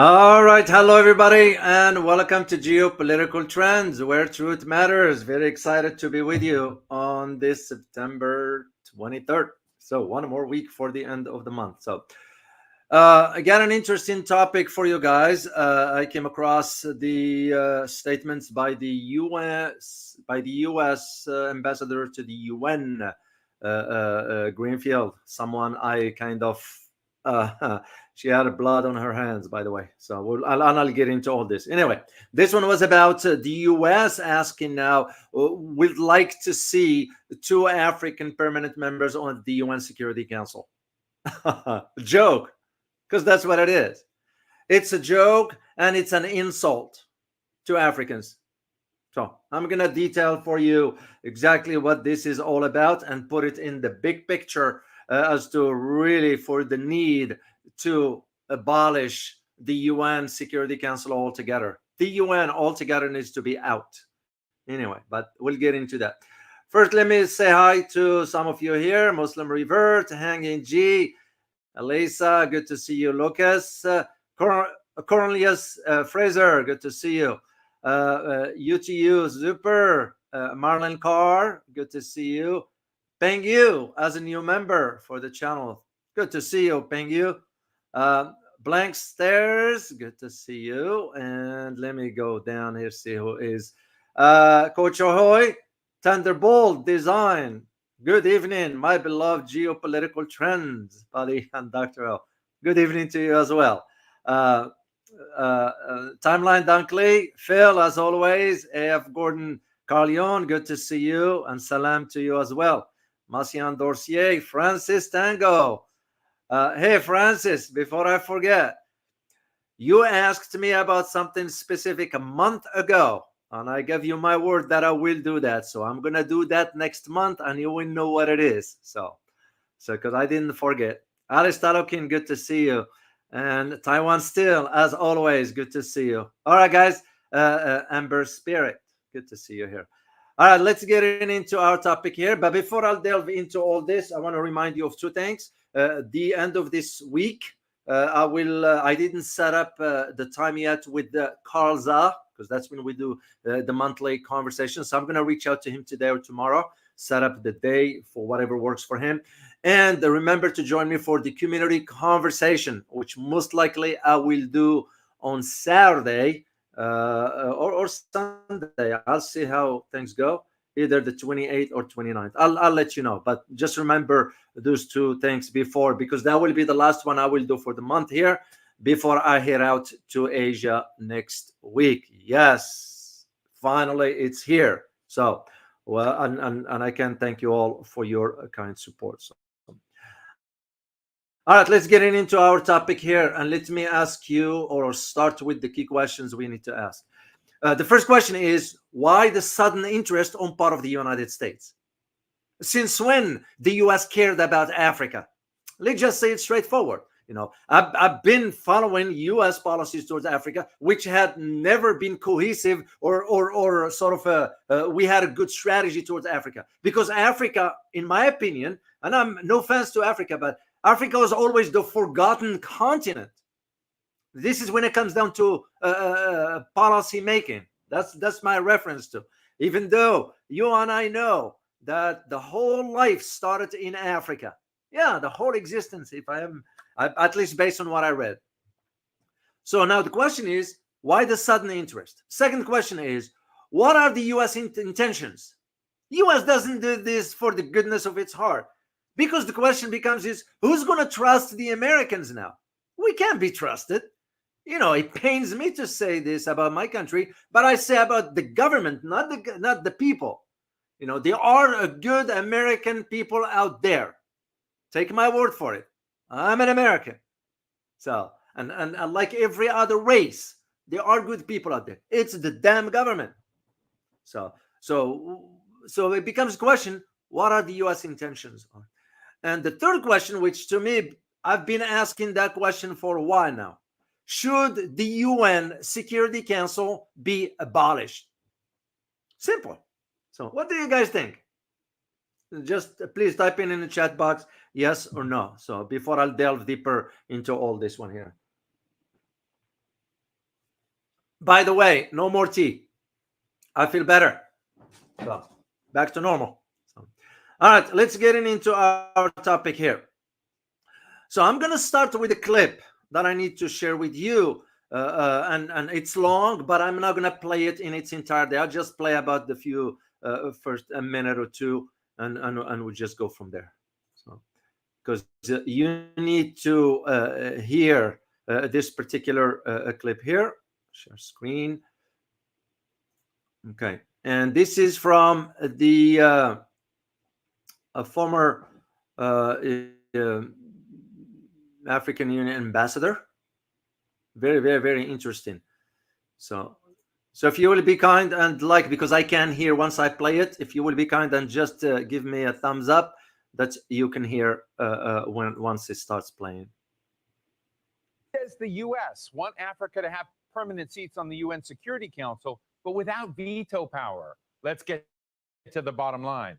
All right, hello everybody, and welcome to Geopolitical Trends, where truth matters. Very excited to be with you on this September 23rd. So, one more week for the end of the month. So, again, an interesting topic for you guys. I came across the statements by the U.S. Ambassador to the UN, Greenfield, someone I kind of. She had blood on her hands, by the way. So I'll get into all this. Anyway, this one was about the U.S. asking now, we'd like to see two African permanent members on the UN Security Council. Joke, because that's what it is. It's a joke and it's an insult to Africans. So I'm going to detail for you exactly what this is all about and put it in the big picture as to really for the need to abolish the UN Security Council altogether. The UN altogether needs to be out. Anyway, but we'll get into that. First, let me say hi to some of you here. Muslim Revert, Hanging G, Elisa, good to see you. Lucas, Cornelius Fraser, good to see you. UTU, Super, Marlon Carr, good to see you. Peng Yu, as a new member for the channel. Good to see you, Peng Yu. Blank Stairs, good to see you. And let me go down here, see who is. Coach Ahoy, Thunderbolt Design. Good evening, my beloved Geopolitical Trends, buddy, and Dr. L. Good evening to you as well. Timeline Dunkley, Phil, as always. AF Gordon Carleon, good to see you. And salam to you as well. Macian Dorcier, Francis Tango. Hey, Francis, before I forget, you asked me about something specific a month ago, and I gave you my word that I will do that. So I'm going to do that next month, and you will know what it is. So because I didn't forget. Alice Talokin, good to see you. And Taiwan Still, as always, good to see you. All right, guys. Amber Spirit, good to see you here. All right, let's get into our topic here. But before I'll delve into all this, I want to remind you of two things. The end of this week, I didn't set up the time yet with Carl Za, because that's when we do the monthly conversation. So I'm going to reach out to him today or tomorrow, set up the day for whatever works for him. And remember to join me for the community conversation, which most likely I will do on Saturday or Sunday. I'll see how things go, either the 28th or 29th. I'll let you know. But just remember those two things before, because that will be the last one I will do for the month here before I head out to Asia next week. Yes, finally it's here. So, well, and I can thank you all for your kind support. So, all right, let's get into our topic here, and let me ask you, or start with the key questions we need to ask. The first question is, why the sudden interest on part of the United States? Since when the U.S. cared about Africa? Let's just say it straightforward. I've been following U.S. policies towards Africa, which had never been cohesive or sort of we had a good strategy towards Africa. Because Africa, in my opinion, and I'm no offense to Africa, but Africa was always the forgotten continent. This is when it comes down to policy making. That's my reference to. Even though you and I know that the whole life started in Africa. Yeah, the whole existence, at least based on what I read. So now the question is, why the sudden interest? Second question is, what are the U.S. intentions? U.S. doesn't do this for the goodness of its heart. Because the question becomes is, who's going to trust the Americans now? We can't be trusted. It pains me to say this about my country, but I say about the government, not the people. There are a good American people out there. Take my word for it. I'm an American. So, and like every other race, there are good people out there. It's the damn government. So it becomes a question, what are the U.S. intentions? And the third question, which to me, I've been asking that question for a while now. Should the UN Security Council be abolished? Simple. So what do you guys think? Just please type in the chat box, yes or no. So before I'll delve deeper into all this one here. By the way, no more tea. I feel better. So, back to normal. So, all right, let's get into our topic here. So I'm gonna start with a clip that I need to share with you, and it's long, but I'm not gonna play it in its entirety. I'll just play about the few first a minute or two, and we'll just go from there. So because you need to hear this particular clip here. Share screen. Okay, and this is from the a former African Union ambassador. Very, very, very interesting. So, so if you will be kind and like, because I can hear once I play it, if you will be kind and just give me a thumbs up that you can hear when once it starts playing. Says the U.S. want Africa to have permanent seats on the UN Security Council, but without veto power. Let's get to the bottom line.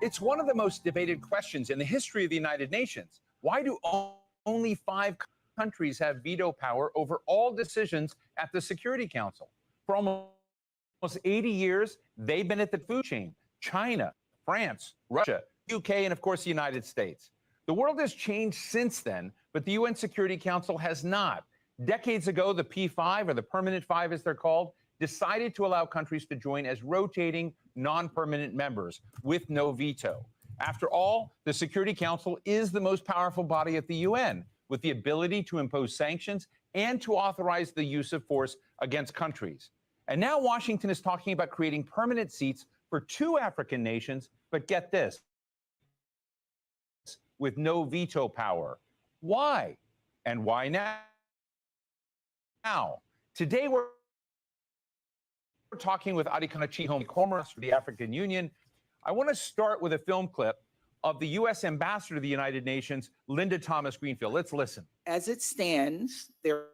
It's one of the most debated questions in the history of the United Nations. Why do only 5 countries have veto power over all decisions at the Security Council? For almost 80 years, they've been at the food chain. China, France, Russia, UK, and of course, the United States. The world has changed since then, but the UN Security Council has not. Decades ago, the P5, or the Permanent Five as they're called, decided to allow countries to join as rotating non-permanent members with no veto. After all, the Security Council is the most powerful body at the UN, with the ability to impose sanctions and to authorize the use of force against countries. And now Washington is talking about creating permanent seats for 2 African nations, but get this, with no veto power. Why? And why now? Today we're talking with Adikana Chihom Commerce for the African Union. I want to start with a film clip of the U.S. Ambassador to the United Nations, Linda Thomas Greenfield. Let's listen. As it stands, there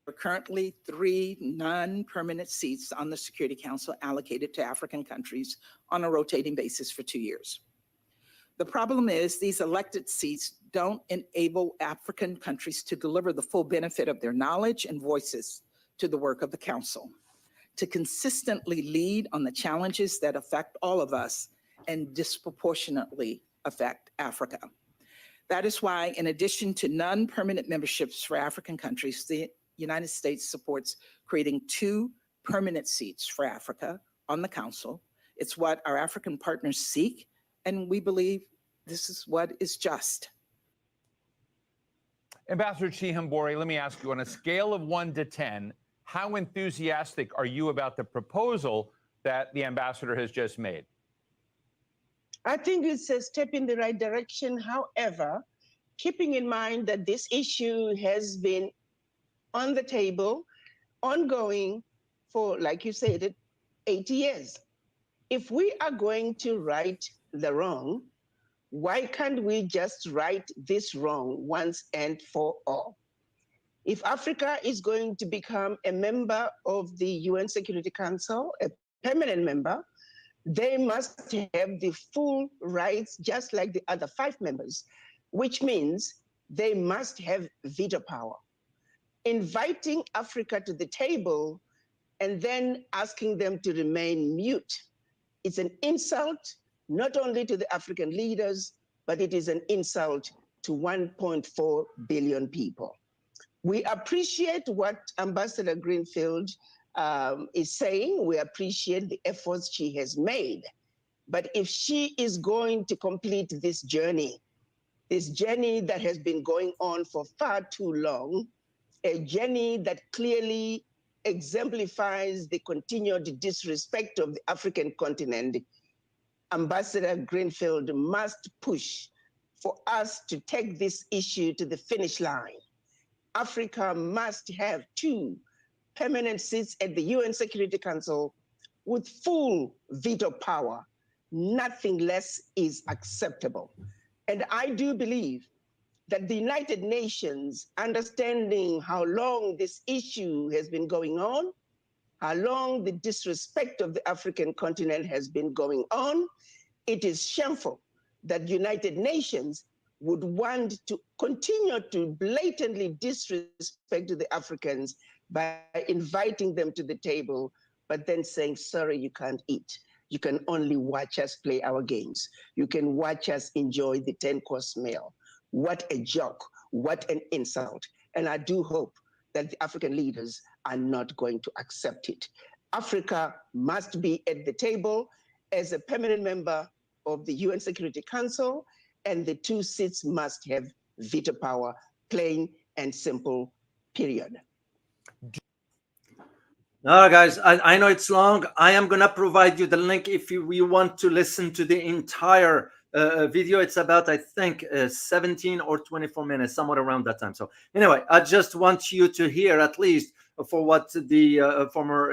are currently 3 non-permanent seats on the Security Council allocated to African countries on a rotating basis for 2 years. The problem is these elected seats don't enable African countries to deliver the full benefit of their knowledge and voices to the work of the Council, to consistently lead on the challenges that affect all of us and disproportionately affect Africa. That is why, in addition to non-permanent memberships for African countries, the United States supports creating 2 permanent seats for Africa on the Council. It's what our African partners seek, and we believe this is what is just. Ambassador Chihambori, let me ask you, on a scale of 1 to 10, how enthusiastic are you about the proposal that the ambassador has just made? I think it's a step in the right direction. However, keeping in mind that this issue has been on the table, ongoing for, like you said, 80 years. If we are going to right the wrong, why can't we just right this wrong once and for all? If Africa is going to become a member of the UN Security Council, a permanent member, they must have the full rights just like the other 5 members, which means they must have veto power. Inviting Africa to the table and then asking them to remain mute is an insult not only to the African leaders, but it is an insult to 1.4 billion people. We appreciate what Ambassador Greenfield is saying. We appreciate the efforts she has made. But if she is going to complete this journey that has been going on for far too long, a journey that clearly exemplifies the continued disrespect of the African continent, Ambassador Greenfield must push for us to take this issue to the finish line. Africa must have 2 permanent seats at the UN Security Council with full veto power. Nothing less is acceptable. And I do believe that the United Nations, understanding how long this issue has been going on, how long the disrespect of the African continent has been going on, it is shameful that United Nations would want to continue to blatantly disrespect the Africans by inviting them to the table, but then saying, sorry, you can't eat. You can only watch us play our games. You can watch us enjoy the 10-course meal. What a joke, what an insult. And I do hope that the African leaders are not going to accept it. Africa must be at the table as a permanent member of the UN Security Council, and the 2 seats must have veto power, plain and simple, period. All right, guys, I know it's long. I am going to provide you the link if you want to listen to the entire video. It's about, I think, 17 or 24 minutes, somewhere around that time. So anyway, I just want you to hear at least for what the former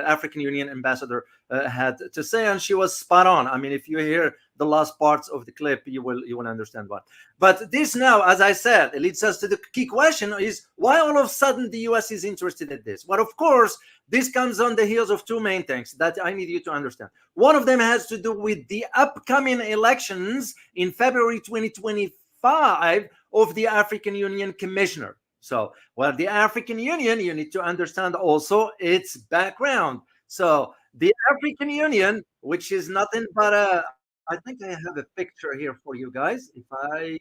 African Union ambassador had to say, and she was spot on. I mean, if you hear the last parts of the clip, you will understand why. But this now, as I said, it leads us to the key question: is why all of a sudden the US is interested in this? Well, of course, this comes on the heels of 2 main things that I need you to understand. One of them has to do with the upcoming elections in February 2025 of the African Union Commissioner. So, well, the African Union, you need to understand also its background. So the African Union, which is nothing but I think I have a picture here for you guys. If I,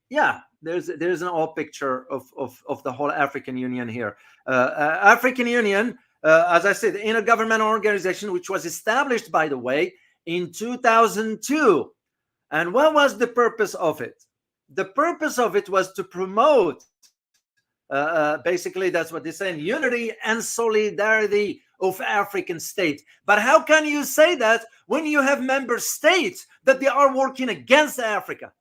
yeah, there's an old picture of the whole African Union here. African Union, as I said, intergovernmental organization, which was established, by the way, in 2002. And what was the purpose of it? The purpose of it was to promote, basically, that's what they're saying, unity and solidarity of African states. But how can you say that when you have member states that they are working against Africa?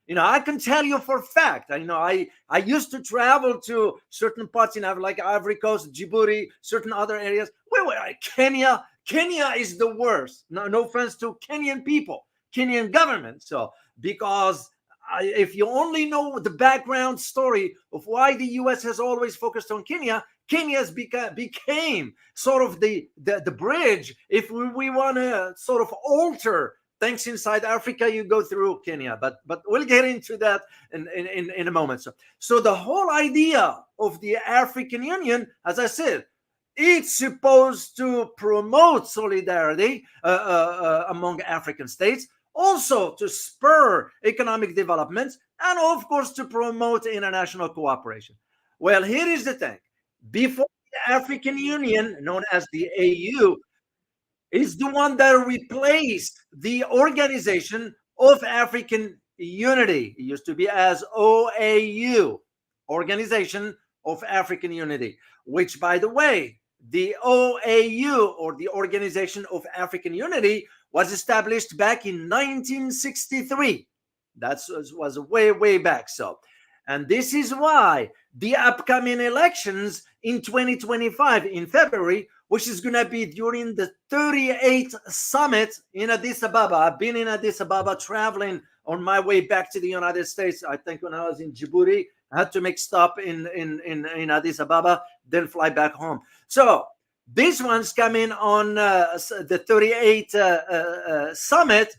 You know, I can tell you for a fact. I used to travel to certain parts in Africa, like Ivory Coast, Djibouti, certain other areas. Kenya is the worst. No offense to Kenyan people, Kenyan government. So because if you only know the background story of why the U.S. has always focused on Kenya, Kenya's became sort of the bridge. If we want to sort of alter things inside Africa, you go through Kenya. But we'll get into that in a moment. So the whole idea of the African Union, as I said, it's supposed to promote solidarity among African states, also to spur economic development, and of course to promote international cooperation. Well, here is the thing. Before the African Union, known as the AU, is the one that replaced the Organization of African Unity. It used to be as OAU, Organization of African Unity, which, by the way, the OAU, or the Organization of African Unity, was established back in 1963. That was way back. So, and this is why the upcoming elections in 2025 in February, which is going to be during the 38th summit in Addis Ababa. I've been in Addis Ababa traveling on my way back to the United States. I think when I was in Djibouti, I had to make stop in Addis Ababa, then fly back home. So this one's coming on the 38th summit,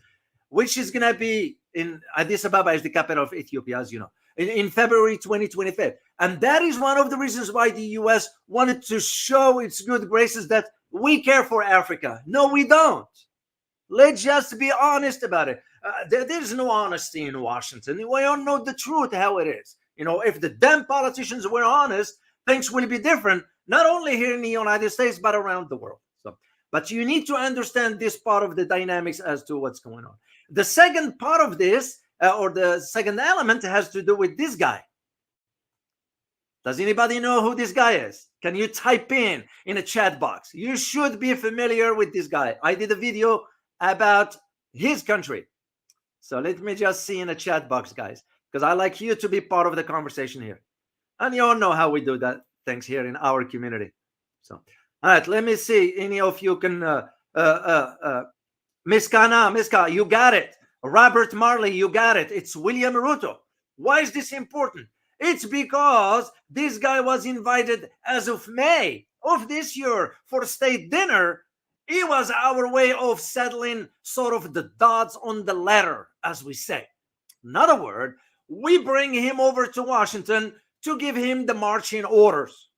which is going to be in Addis Ababa, is the capital of Ethiopia, as you know, in February 2025. And that is one of the reasons why the U.S. wanted to show its good graces that we care for Africa. No, we don't. Let's just be honest about it. There's no honesty in Washington. We all know the truth, how it is. You know, if the damn politicians were honest, things will be different, not only here in the United States, but around the world. So, but you need to understand this part of the dynamics as to what's going on. The second part of this, or the second element, has to do with this guy. Does anybody know who this guy is? Can you type in a chat box? You should be familiar with this guy. I did a video about his country. So let me just see in a chat box, guys, because I like you to be part of the conversation here. And you all know how we do that things here in our community. So, all right, let me see. Any of you can, Miska, you got it. Robert Marley, you got it. It's William Ruto. Why is this important? It's because this guy was invited as of May of this year for state dinner It was our way of settling sort of the dots on the letter, as we say. In other words, we bring him over to Washington to give him the marching orders,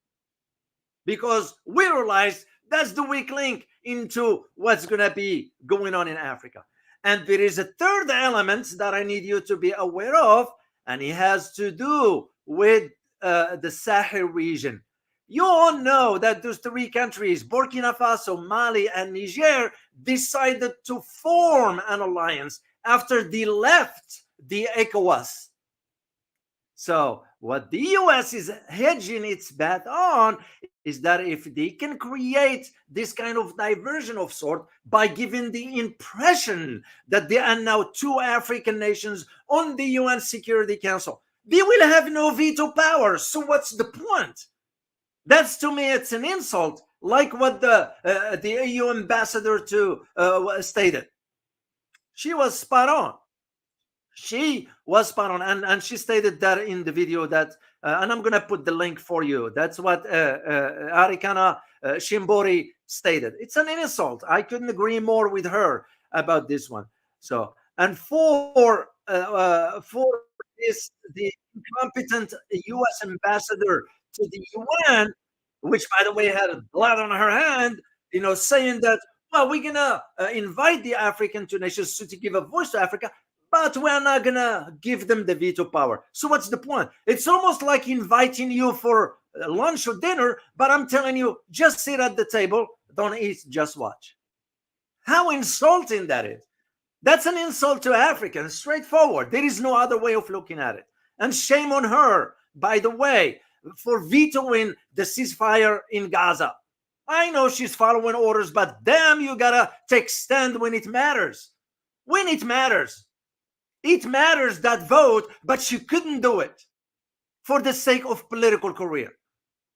because we realize that's the weak link into what's going to be going on in Africa. And there is a third element that I need you to be aware of, and it has to do with the Sahel region. You all know that those three countries, Burkina Faso, Mali, and Niger, decided to form an alliance after they left the ECOWAS. So what the US is hedging its bet on is that if they can create this kind of diversion of sort by giving the impression that there are now two African nations on the UN Security Council, they will have no veto power. So what's the point? That's, to me, it's an insult, like what the EU ambassador stated. She was spot on. She was spot on, and she stated that in the video that, and I'm going to put the link for you. That's what Arikana Shimbori stated. It's an insult. I couldn't agree more with her about this one. So, and for this, the incompetent U.S. ambassador to the UN, which, by the way, had blood on her hand, saying that, well, we're going to invite the African two nations to give a voice to Africa, but we're not going to give them the veto power. So what's the point? It's almost like inviting you for lunch or dinner, but I'm telling you, just sit at the table, don't eat, just watch. How insulting that is. That's an insult to Africans, straightforward. There is no other way of looking at it. And shame on her, by the way, for vetoing the ceasefire in Gaza. I know she's following orders, but damn, you gotta take stand when it matters. When it matters. It matters, that vote, but she couldn't do it for the sake of political career.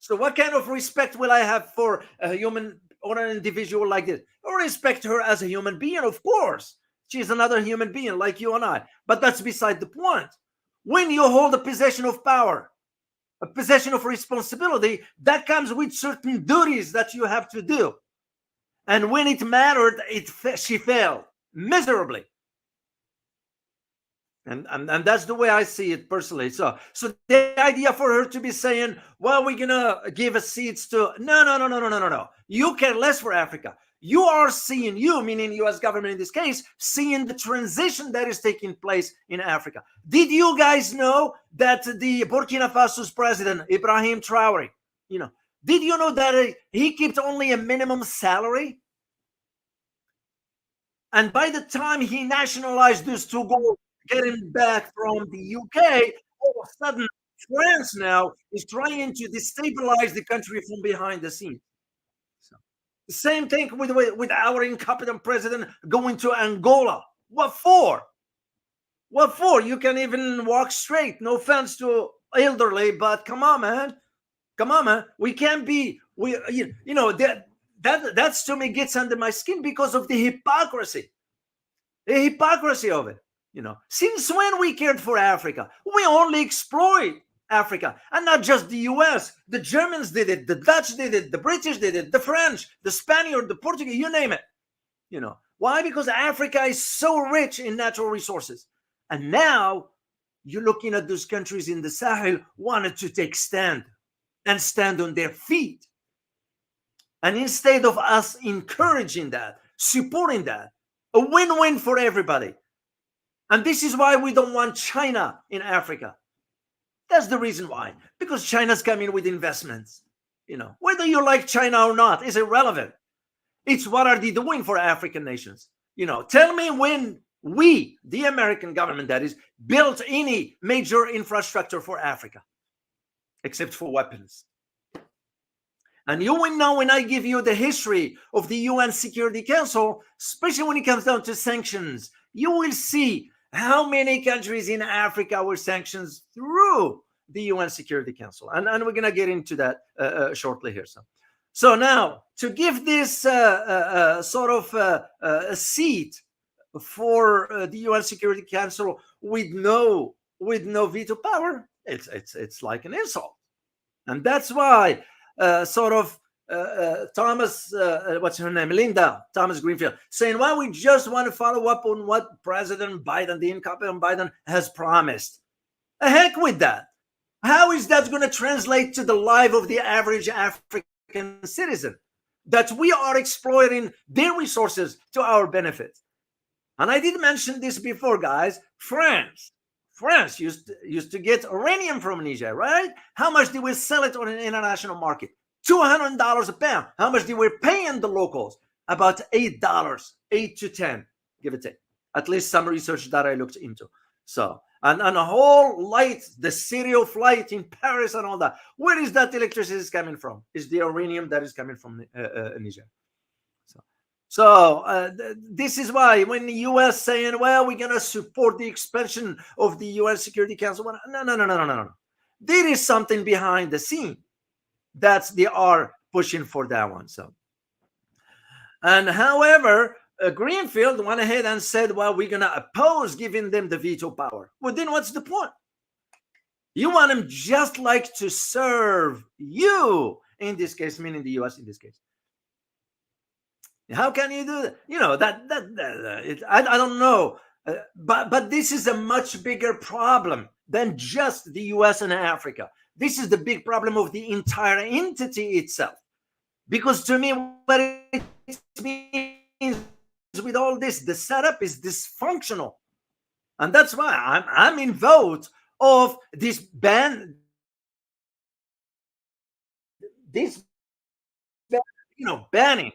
So what kind of respect will I have for a human or an individual like this? I respect her as a human being, of course. She's another human being like you and I. But that's beside the point. When you hold a possession of power, a possession of responsibility, that comes with certain duties that you have to do. And when it mattered, she failed miserably. And that's the way I see it personally. So the idea for her to be saying, well, we're gonna give seats to no. You care less for Africa. You are seeing, you meaning U.S. government in this case, seeing the transition that is taking place in Africa. Did you guys know that the Burkina Faso's president, Ibrahim Traore, did you know that he kept only a minimum salary? And by the time he nationalized those two gold, getting back from the UK, all of a sudden France now is trying to destabilize the country from behind the scenes. So, the same thing with our incompetent president going to Angola. What for? What for? You can even walk straight. No offense to elderly, but come on, man. Come on, man. We can't be. That's to me gets under my skin because of the hypocrisy. The hypocrisy of it. Since when we cared for Africa? We only exploit Africa, and not just the US. The Germans did it, the Dutch did it, the British did it, the French, the Spaniard, the Portuguese, you name it. Why? Because Africa is so rich in natural resources. And now you're looking at those countries in the Sahel wanted to take stand and stand on their feet. And instead of us encouraging that, supporting that, a win-win for everybody. And this is why we don't want China in Africa. That's the reason why. Because China's coming with investments. Whether you like China or not is irrelevant. It's what are they doing for African nations? Tell me when we, the American government that is, built any major infrastructure for Africa, except for weapons. And you will know when I give you the history of the UN Security Council, especially when it comes down to sanctions, you will see how many countries in Africa were sanctioned through the UN Security Council. And we're going to get into that shortly here. So now, to give this sort of a seat for the UN Security Council with no veto power, it's like an insult. And that's why Thomas, what's her name? Linda Thomas Greenfield, saying, well, we just want to follow up on what President Biden, the incompetent Biden, has promised. The heck with that. How is that going to translate to the life of the average African citizen? That we are exploiting their resources to our benefit. And I did mention this before, guys. France used to get uranium from Niger, right? How much did we sell it on an international market? $200 a pound. How much did we pay in the locals? About $8, 8 to 10, give or take. At least some research that I looked into. So, and a whole light, the serial flight in Paris and all that. Where is that electricity coming from? Is the uranium that is coming from Niger. So this is why when the U.S. saying, well, we're going to support the expansion of the UN Security Council. No. There is something behind the scene that they are pushing for that one. So, and however, Greenfield went ahead and said, well, we're going to oppose giving them the veto power. Well, then what's the point? You want them just like to serve you, in this case, meaning the U.S. in this case. How can you do that? You know, I don't know. But this is a much bigger problem than just the US and Africa. This is the big problem of the entire entity itself. Because to me, what it means with all this, the setup is dysfunctional. And that's why I'm in vote of this ban, banning.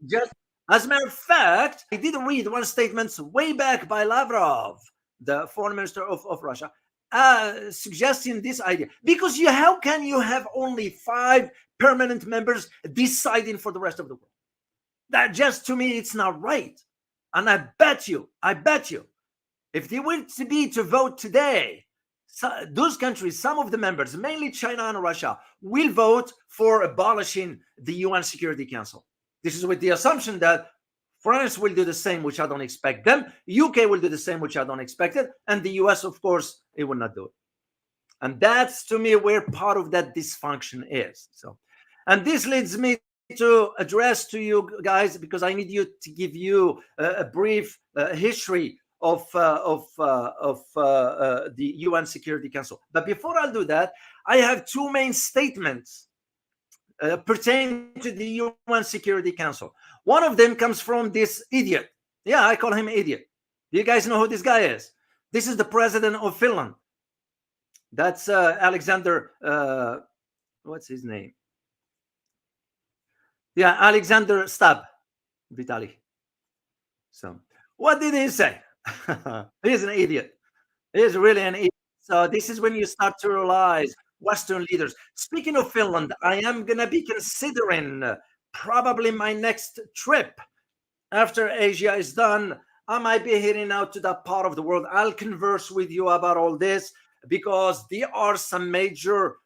Just as a matter of fact, I did read one statement way back by Lavrov, the foreign minister of Russia, suggesting this idea. Because how can you have only 5 permanent members deciding for the rest of the world? That just, to me, it's not right. And I bet you, if they were to vote today, those countries, some of the members, mainly China and Russia, will vote for abolishing the UN Security Council. This is with the assumption that France will do the same, which I don't expect them. UK will do the same, which I don't expect it. And the US, of course, it will not do it. And that's, to me, where part of that dysfunction is. So, and this leads me to address to you guys, because I need you to give you a brief history of the UN Security Council. But before I do that, I have 2 main statements pertaining to the UN Security Council. One of them comes from this idiot. Yeah, I call him idiot. Do you guys know who this guy is? This is the president of Finland. That's Alexander, what's his name? Yeah, Alexander Stubb, Vitaly. So, what did he say? He's an idiot. He's really an idiot. So this is when you start to realize Western leaders. Speaking of Finland, I am going to be considering probably my next trip after Asia is done. I might be heading out to that part of the world. I'll converse with you about all this because there are some major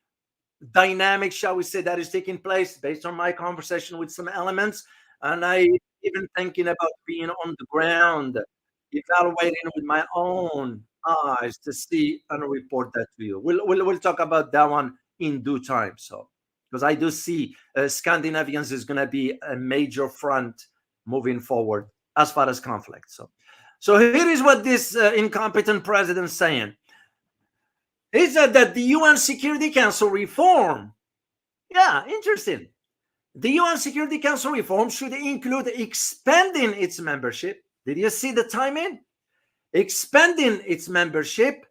dynamics, shall we say, that is taking place based on my conversation with some elements. And I even thinking about being on the ground, evaluating with my own eyes to see and report that to you. We'll talk about that one in due time. So, because I do see Scandinavians is going to be a major front moving forward as far as conflict. So here is what this incompetent president is saying. He said that the UN Security Council reform, yeah, interesting. The UN Security Council reform should include expanding its membership. Did you see the timing? Expanding its membership,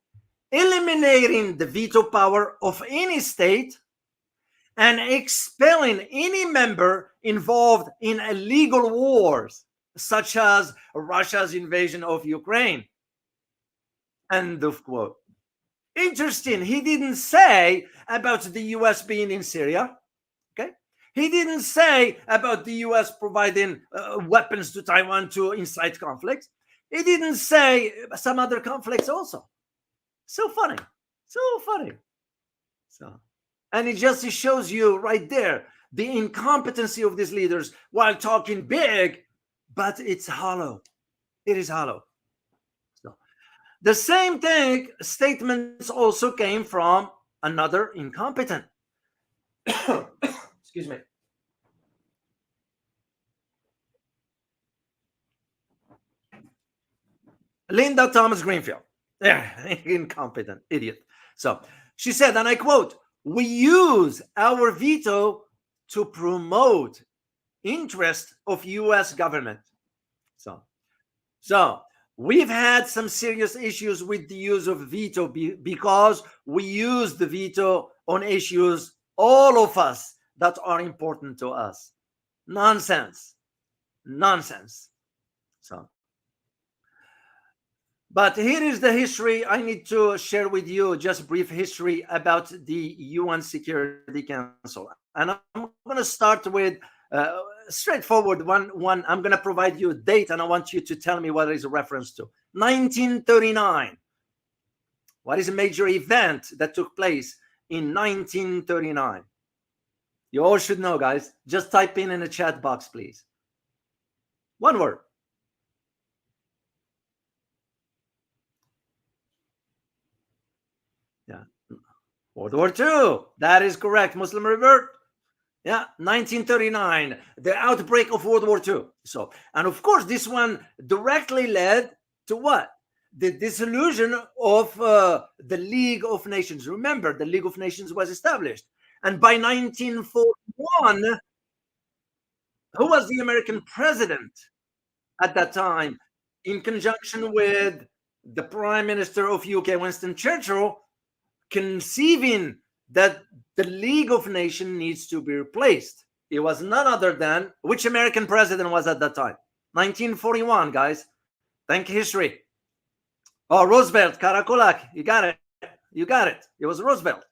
eliminating the veto power of any state, and expelling any member involved in illegal wars, such as Russia's invasion of Ukraine. End of quote. Interesting. He didn't say about the US being in Syria. Okay. He didn't say about the US providing weapons to Taiwan to incite conflict. He didn't say some other conflicts also. So funny. So, and it just shows you right there the incompetency of these leaders while talking big, but it's hollow. It is hollow. So, the same thing, statements also came from another incompetent. Excuse me. Linda Thomas Greenfield. Incompetent idiot. So she said, and I quote, "We use our veto to promote interest of U.S. government." So we've had some serious issues with the use of veto because we use the veto on issues, all of us, that are important to us. Nonsense. So, but here is the history I need to share with you, just brief history about the UN Security Council. And I'm going to start with straightforward one. I'm going to provide you a date, and I want you to tell me what it is a reference to. 1939. What is a major event that took place in 1939? You all should know, guys. Just type in the chat box, please. One word. Yeah. World War II. That is correct. Muslim revert. Yeah, 1939, the outbreak of World War II. So, and of course, this one directly led to what? The dissolution of the League of Nations. Remember, the League of Nations was established. And by 1941, who was the American president at that time, in conjunction with the Prime Minister of UK, Winston Churchill, conceiving that the League of Nations needs to be replaced. It was none other than, which American president was at that time? 1941, guys. Thank history. Oh, Roosevelt, Karakulak. You got it. It was Roosevelt.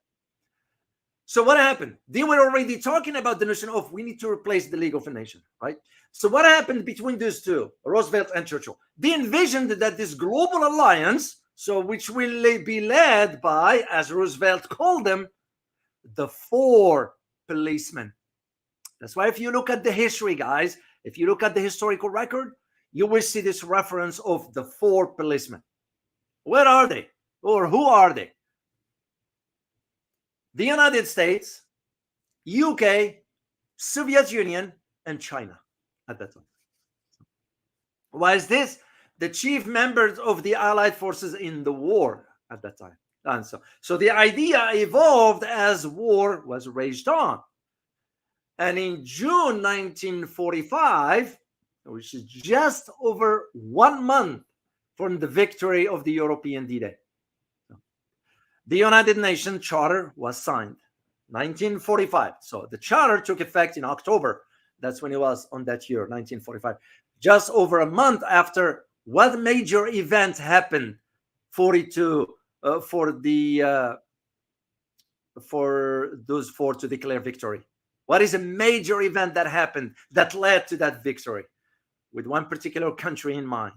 So what happened? They were already talking about the notion of we need to replace the League of Nations, right? So what happened between these two, Roosevelt and Churchill? They envisioned that this global alliance, so which will be led by, as Roosevelt called them, the four policemen. That's why if you look at the history, guys, if you look at the historical record, you will see this reference of the four policemen. Where are they? Or who are they? The United States, UK, Soviet Union, and China at that time. Why is this? The chief members of the Allied forces in the war at that time. And so the idea evolved as war was raged on. And in June 1945, which is just over 1 month from the victory of the European D-Day, the United Nations Charter was signed, 1945. So the Charter took effect in October. That's when it was on that year, 1945. Just over a month after what major event happened 42 for those four to declare victory? What is a major event that happened that led to that victory with one particular country in mind?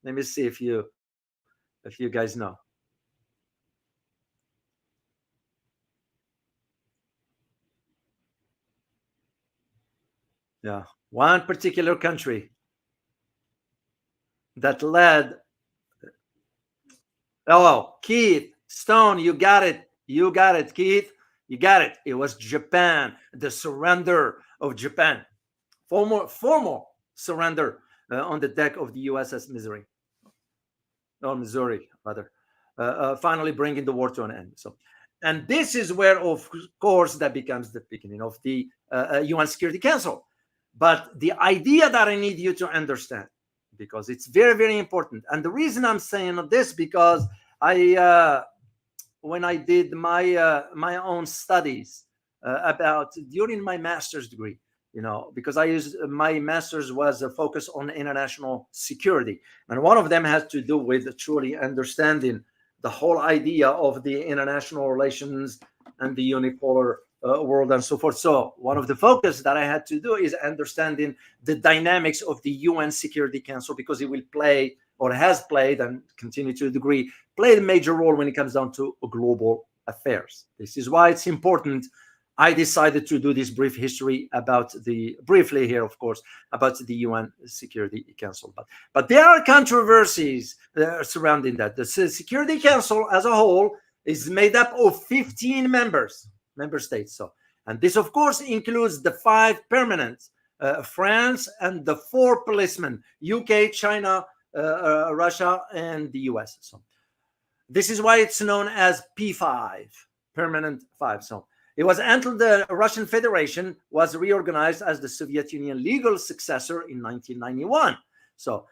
Let me see if you guys know. Yeah, one particular country that led. Oh, Keith Stone, you got it, Keith, you got it. It was Japan, the surrender of Japan, formal surrender on the deck of the USS Missouri, rather, finally bringing the war to an end. So, and this is where, of course, that becomes the beginning of the UN Security Council. But the idea that I need you to understand, because it's very, very important. And the reason I'm saying this, because when I did my own studies about during my master's degree, because my master's was a focus on international security. And one of them has to do with truly understanding the whole idea of the international relations and the unipolar world and so forth. So one of the focus that I had to do is understanding the dynamics of the UN Security Council, because it will play, or has played and continue to a degree, played a major role when it comes down to global affairs. This is why it's important. I decided to do this brief history briefly here, of course, about the UN Security Council. But there are controversies surrounding that. The Security Council as a whole is made up of 15 member states. So, and this, of course, includes the 5 permanent, France, and the 4 policemen, UK, China, Russia and the US. So this is why it's known as P5, permanent 5. So it was until the Russian Federation was reorganized as the Soviet Union legal successor in 1991. So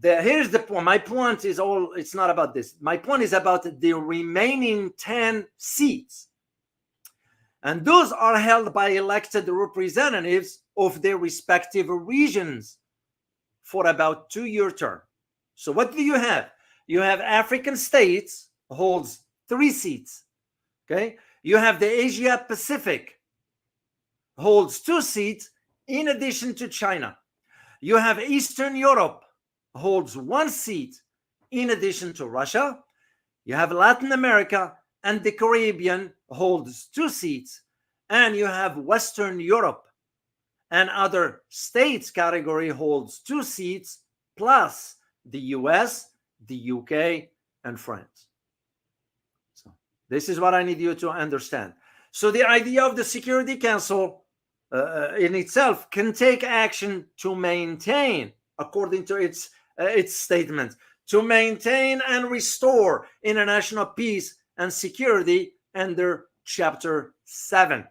here's the point. My point is it's not about this. My point is about the remaining 10 seats. And those are held by elected representatives of their respective regions for about 2-year term. So what do you have? You have African states holds 3 seats. Okay. You have the Asia Pacific holds 2 seats in addition to China. You have Eastern Europe holds 1 seat in addition to Russia. You have Latin America and the Caribbean holds 2 seats. And you have Western Europe and other states category holds 2 seats, plus the US, the UK, and France. So this is what I need you to understand. So the idea of the Security Council in itself can take action to maintain, according to its statement, to maintain and restore international peace and security under Chapter 7.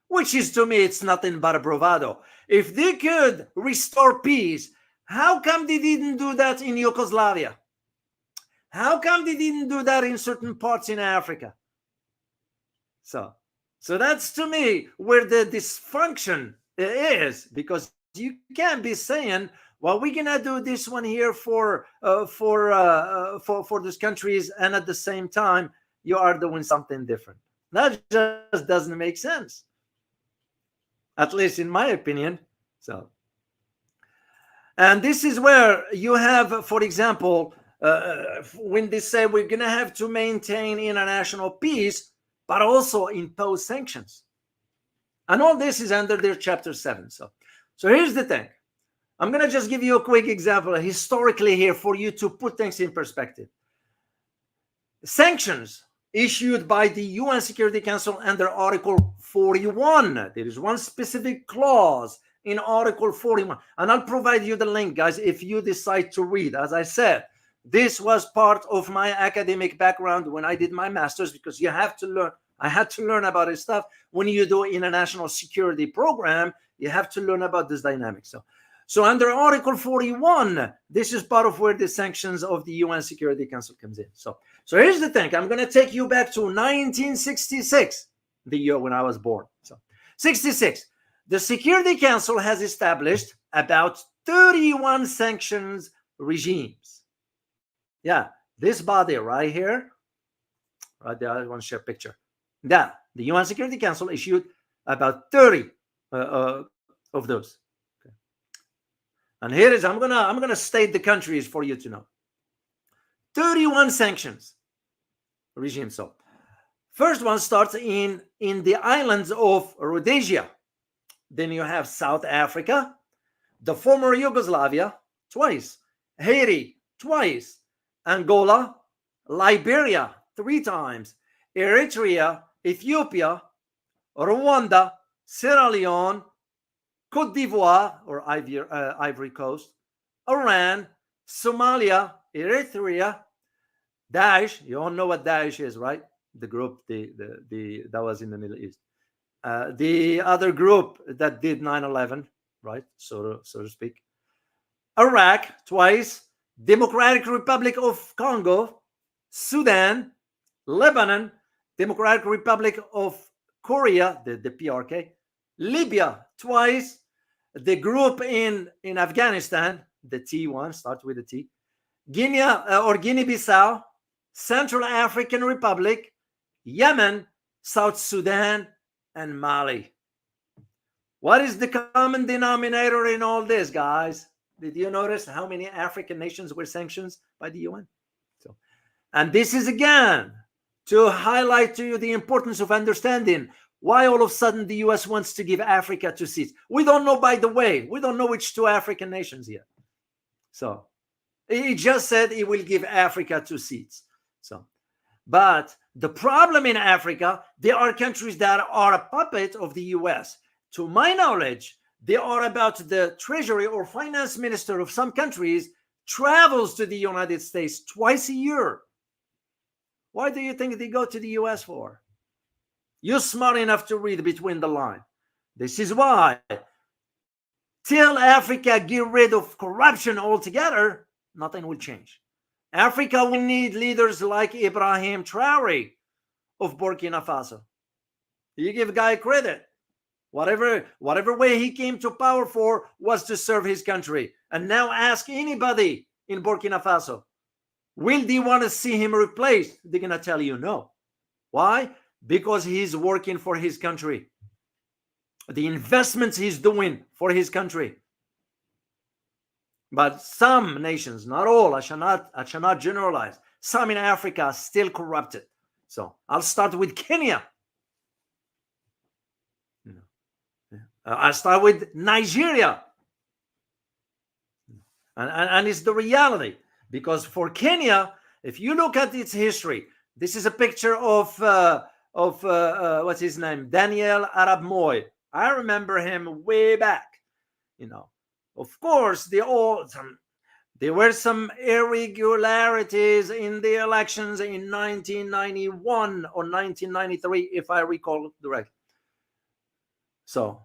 Which is, to me, it's nothing but a bravado. If they could restore peace, how come they didn't do that in Yugoslavia? How come they didn't do that in certain parts in Africa? So that's, to me, where the dysfunction is, because you can't be saying, well, we're gonna do this one here for those countries, and at the same time you are doing something different. That just doesn't make sense, at least in my opinion. So, and this is where you have, for example, when they say we're going to have to maintain international peace, but also impose sanctions. And all this is under their Chapter 7. So here's the thing. I'm going to just give you a quick example historically here for you to put things in perspective. Sanctions issued by the UN Security Council under Article 41. There is one specific clause in Article 41. And I'll provide you the link, guys, if you decide to read. As I said, this was part of my academic background when I did my master's, because you have to learn. I had to learn about this stuff. When you do international security program, you have to learn about this dynamic. So under Article 41, this is part of where the sanctions of the UN Security Council comes in. So here's the thing. I'm going to take you back to 1966, the year when I was born. So 66, the Security Council has established about 31 sanctions regimes. Yeah, this body right here, right there, I want to share a picture. Yeah, the UN Security Council issued about 30 of those. Okay. And here is, I'm gonna state the countries for you to know. 31 sanctions regime. So first one starts in the islands of Rhodesia. Then you have South Africa, the former Yugoslavia, twice, Haiti, twice, Angola, Liberia, 3 times, Eritrea, Ethiopia, Rwanda, Sierra Leone, Cote d'Ivoire, or Ivory Coast, Iran, Somalia, Eritrea, Daesh. You all know what Daesh is, right? The group, the that was in the Middle East. The other group that did 9/11, right? So to speak. Iraq, twice. Democratic Republic of Congo, Sudan, Lebanon, Democratic Republic of Korea, the PRK, Libya, twice. The group in Afghanistan, the T1, starts with the T. Guinea-Bissau, Central African Republic, Yemen, South Sudan, and Mali. What is the common denominator in all this, guys? Did you notice how many African nations were sanctioned by the UN? And this is, again, to highlight to you the importance of understanding why all of a sudden the US wants to give Africa 2 seats. We don't know, by the way, we don't know which 2 African nations yet. So he just said he will give Africa 2 seats. But the problem in Africa, there are countries that are a puppet of the US. To my knowledge, they are about the treasury or finance minister of some countries travels to the United States twice a year. Why do you think they go to the US for? You're smart enough to read between the lines. This is why, till Africa get rid of corruption altogether, nothing will change. Africa will need leaders like Ibrahim Traore of Burkina Faso. You give guy credit. Whatever way he came to power for was to serve his country. And now ask anybody in Burkina Faso, will they want to see him replaced? They're going to tell you no. Why? Because he's working for his country. The investments he's doing for his country. But some nations, not all, I shall not generalize. Some in Africa are still corrupted. So I'll start with Kenya. I'll start with Nigeria. And it's the reality. Because for Kenya, if you look at its history, this is a picture of what's his name? Daniel Arap Moi. I remember him way back. Of course, there were some irregularities in the elections in 1991 or 1993, if I recall correctly. So,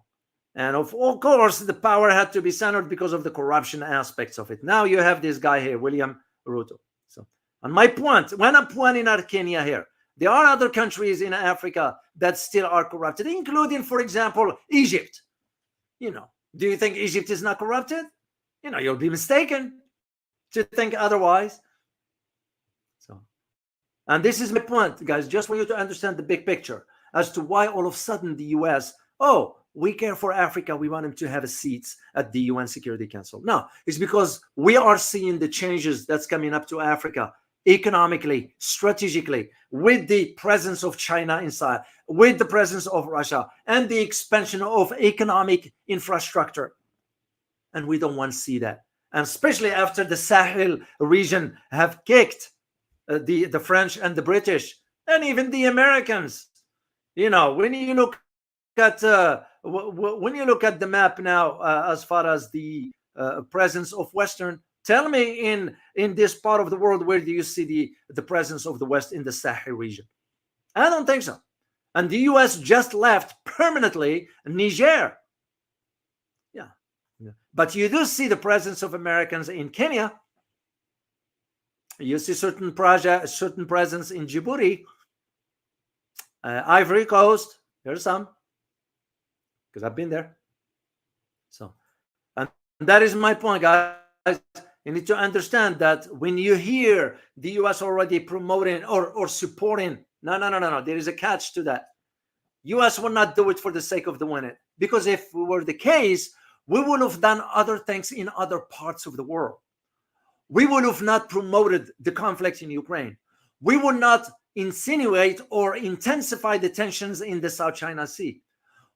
and of course, the power had to be centered because of the corruption aspects of it. Now you have this guy here, William Ruto. So, and my point, when I'm pointing at Kenya here, there are other countries in Africa that still are corrupted, including, for example, Egypt. Do you think Egypt is not corrupted? You'll be mistaken to think otherwise. So, and this is my point, guys, just for you to understand the big picture as to why all of a sudden the US, we care for Africa, we want them to have seats at the UN Security Council. No, it's because we are seeing the changes that's coming up to Africa economically, strategically, with the presence of China inside, with the presence of Russia, and the expansion of economic infrastructure. And we don't want to see that. And especially after the Sahel region have kicked the French and the British, and even the Americans. When you look at the map now, as far as the presence of Western, tell me in this part of the world, where do you see the presence of the West in the Sahel region? I don't think so. And the US just left permanently Niger. Yeah. But you do see the presence of Americans in Kenya. You see certain presence in Djibouti, Ivory Coast. There's some, because I've been there. So, and that is my point, guys. You need to understand that when you hear the US already promoting or supporting, no, there is a catch to that. US will not do it for the sake of doing it. Because if it were the case, we would have done other things in other parts of the world. We would have not promoted the conflict in Ukraine. We would not insinuate or intensify the tensions in the South China Sea.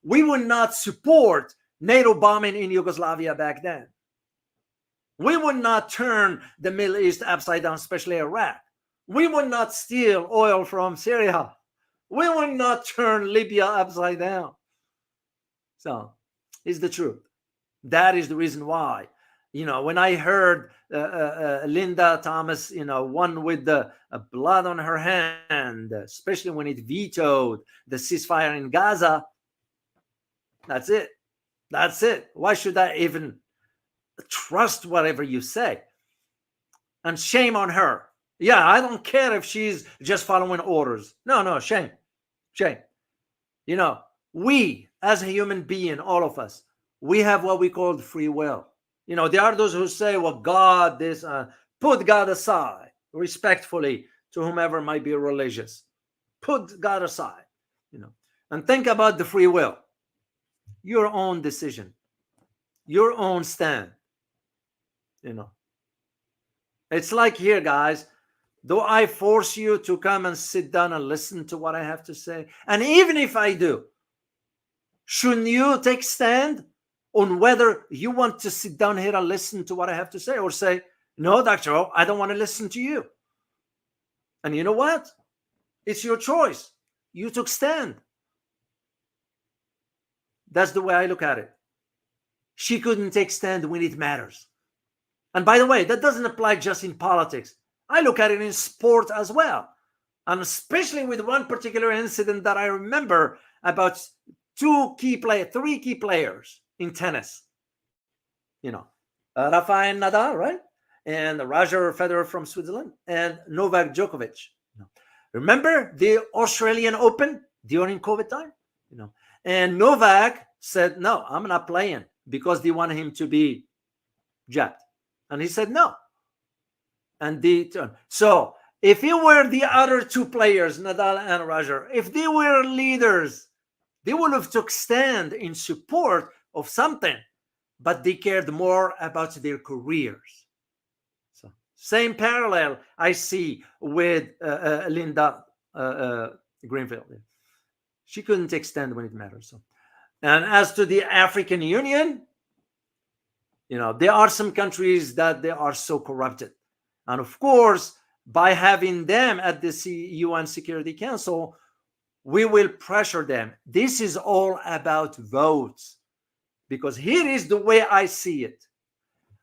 We would not support NATO bombing in Yugoslavia back then. We would not turn the Middle East upside down, especially Iraq. We would not steal oil from Syria. We would not turn Libya upside down. So, it's the truth. That is the reason why. When I heard Linda Thomas, one with the blood on her hand, especially when it vetoed the ceasefire in Gaza, that's it. That's it. Why should I even trust whatever you say? And shame on her. Yeah, I don't care if she's just following orders. No, shame. We as a human being, all of us, we have what we call free will. There are those who say, well, God, put God aside, respectfully, to whomever might be religious. Put God aside, and think about the free will. Your own decision, your own stand. It's like here, guys. Do I force you to come and sit down and listen to what I have to say? And even if I do, shouldn't you take stand on whether you want to sit down here and listen to what I have to say, or say, no, Dr. O, I don't want to listen to you? And you know what? It's your choice. You took stand. That's the way I look at it. She couldn't take stand when it matters. And by the way, that doesn't apply just in politics. I look at it in sport as well. And especially with one particular incident that I remember about three key players in tennis. Rafael Nadal, right? And Roger Federer from Switzerland, and Novak Djokovic. Remember the Australian Open during COVID time? And Novak said, no, I'm not playing, because they want him to be jabbed. And he said no. And so if it were the other two players, Nadal and Roger, if they were leaders, they would have took stand in support of something, but they cared more about their careers. So same parallel I see with Linda Greenfield. She couldn't take stand when it matters. So, and as to the African Union, there are some countries that they are so corrupted. And of course, by having them at the UN Security Council, we will pressure them. This is all about votes. Because here is the way I see it.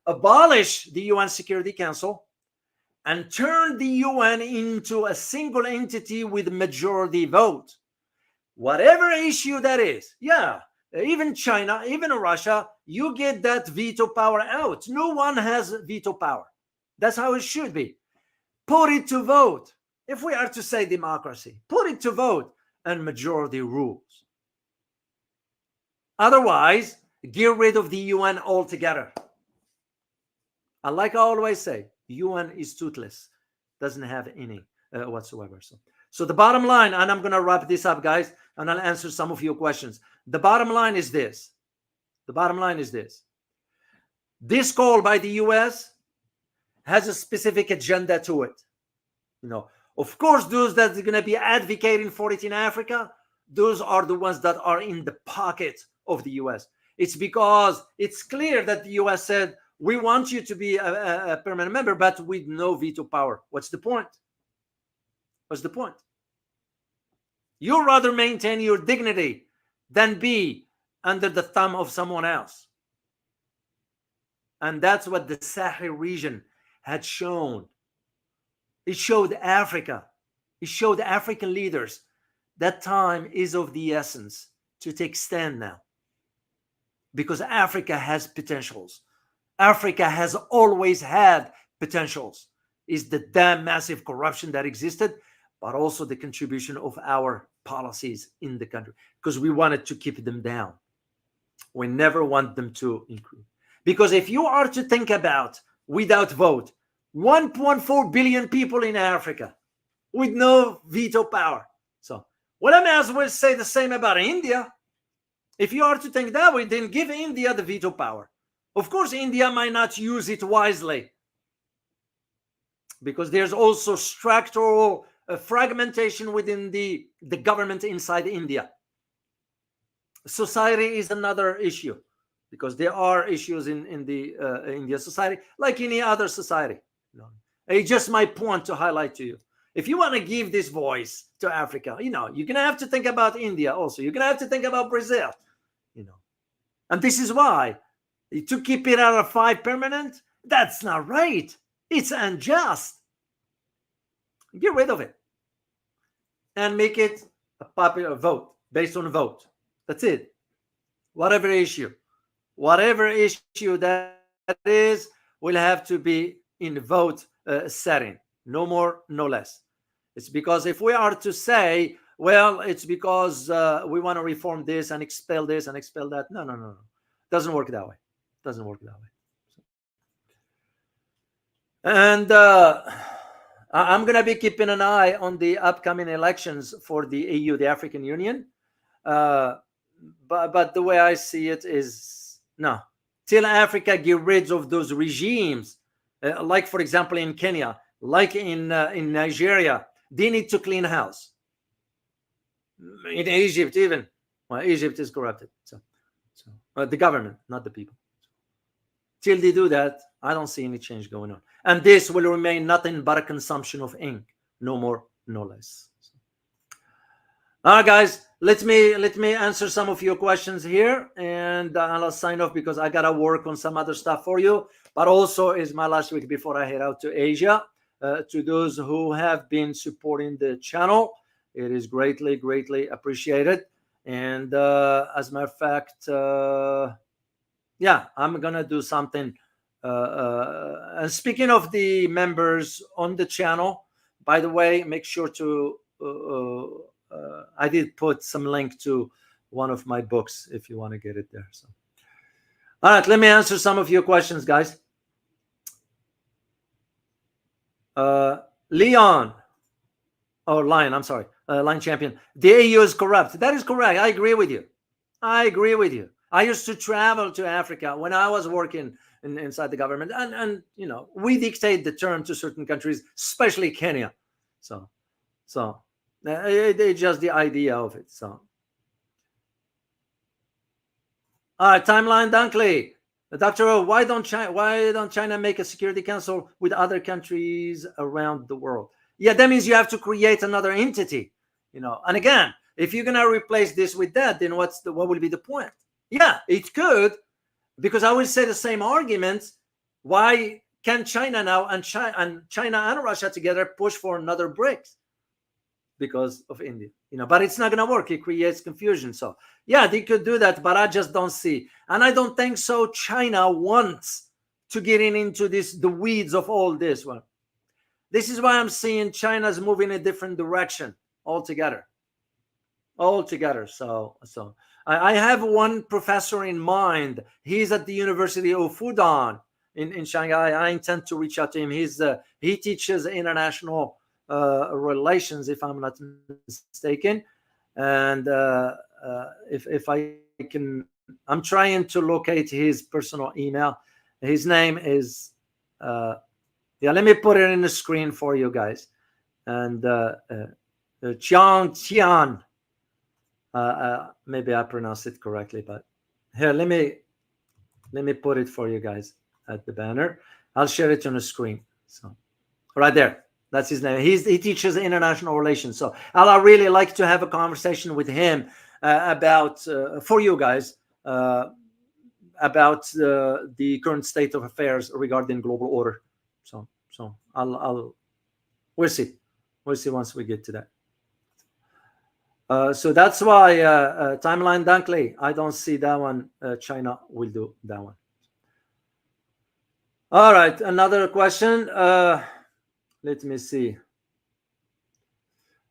Abolish the UN Security Council and turn the UN into a single entity with majority vote. Whatever issue that is. Yeah, even China, even Russia, you get that veto power out. No one has veto power. That's how it should be. Put it to vote. If we are to say democracy, put it to vote and majority rules. Otherwise, get rid of the UN altogether. And like I always say, UN is toothless. Doesn't have any whatsoever. So the bottom line, and I'm going to wrap this up, guys, and I'll answer some of your questions. The bottom line is this. The bottom line is this. This call by the US has a specific agenda to it. Of course, those that are going to be advocating for it in Africa, those are the ones that are in the pocket of the US. It's because it's clear that the US said, we want you to be a permanent member, but with no veto power. What's the point? What's the point? You'd rather maintain your dignity than be under the thumb of someone else. And that's what the Sahel region had shown. It showed Africa. It showed African leaders that time is of the essence to take stand now. Because Africa has potentials. Africa has always had potentials. It's the damn massive corruption that existed, but also the contribution of our policies in the country, because we wanted to keep them down. We never want them to increase. Because if you are to think about, without vote, 1.4 billion people in Africa with no veto power. So, well, I may as well say the same about India. If you are to think that way, then give India the veto power. Of course, India might not use it wisely, because there's also structural fragmentation within the government inside India. Society is another issue, because there are issues in the India society, like any other society. It's just my point to highlight to you. If you want to give this voice to Africa, you're going to have to think about India also. You're going to have to think about Brazil, And this is why, to keep it out of 5 permanent, that's not right. It's unjust. Get rid of it. And make it a popular vote, based on a vote. That's it. Whatever issue that is, will have to be in vote setting. No more, no less. It's because if we are to say, well, it's because we want to reform this and expel that. No. Doesn't work that way. And I'm going to be keeping an eye on the upcoming elections for the EU, the African Union. But the way I see it is, no. Till Africa get rid of those regimes, like, for example, in Kenya, like in Nigeria, they need to clean house. In Egypt, even. Well, Egypt is corrupted. So the government, not the people. Till they do that, I don't see any change going on. And this will remain nothing but a consumption of ink. No more, no less. All right, guys, let me answer some of your questions here, and I'll sign off because I gotta work on some other stuff for you. But also, it's my last week before I head out to Asia. To those who have been supporting the channel, it is greatly appreciated. And as a matter of fact, yeah, I'm gonna do something. And speaking of the members on the channel, by the way, make sure to. I did put some link to one of my books if you want to get it there. So, all right, let me answer some of your questions, guys. Leon, or Lion, I'm sorry, Lion Champion. The AU is corrupt. That is correct. I agree with you. I used to travel to Africa when I was working inside the government, and you know, we dictate the term to certain countries, especially Kenya. So it's just the idea of it. So, all right, timeline, Dunkley. Dr. O, why don't China make a security council with other countries around the world? Yeah, that means you have to create another entity, you know. And again, if you're gonna replace this with that, then what will be the point? Yeah, it could, because I will say the same arguments. Why can China now and China and Russia together push for another BRICS? Because of India, you know, but it's not gonna work. It creates confusion. So yeah, they could do that, but I just don't see, and I don't think so. China wants to get into the weeds of all this. Well, this is why I'm seeing China's moving in a different direction altogether. So I have one professor in mind. He's at the University of Fudan in Shanghai. I intend to reach out to him. He teaches international relations, if I'm not mistaken. And if I can, I'm trying to locate his personal email. His name is, yeah, let me put it in the screen for you guys. And Chiang Tian, maybe I pronounced it correctly, but here, let me put it for you guys at the banner. I'll share it on the screen. So right there. That's his name. He teaches international relations. So I'll really like to have a conversation with him about, for you guys, about the current state of affairs regarding global order. So we'll see once we get to that. So that's why timeline Dunkley, I don't see that one. China will do that one. All right, another question. Let me see.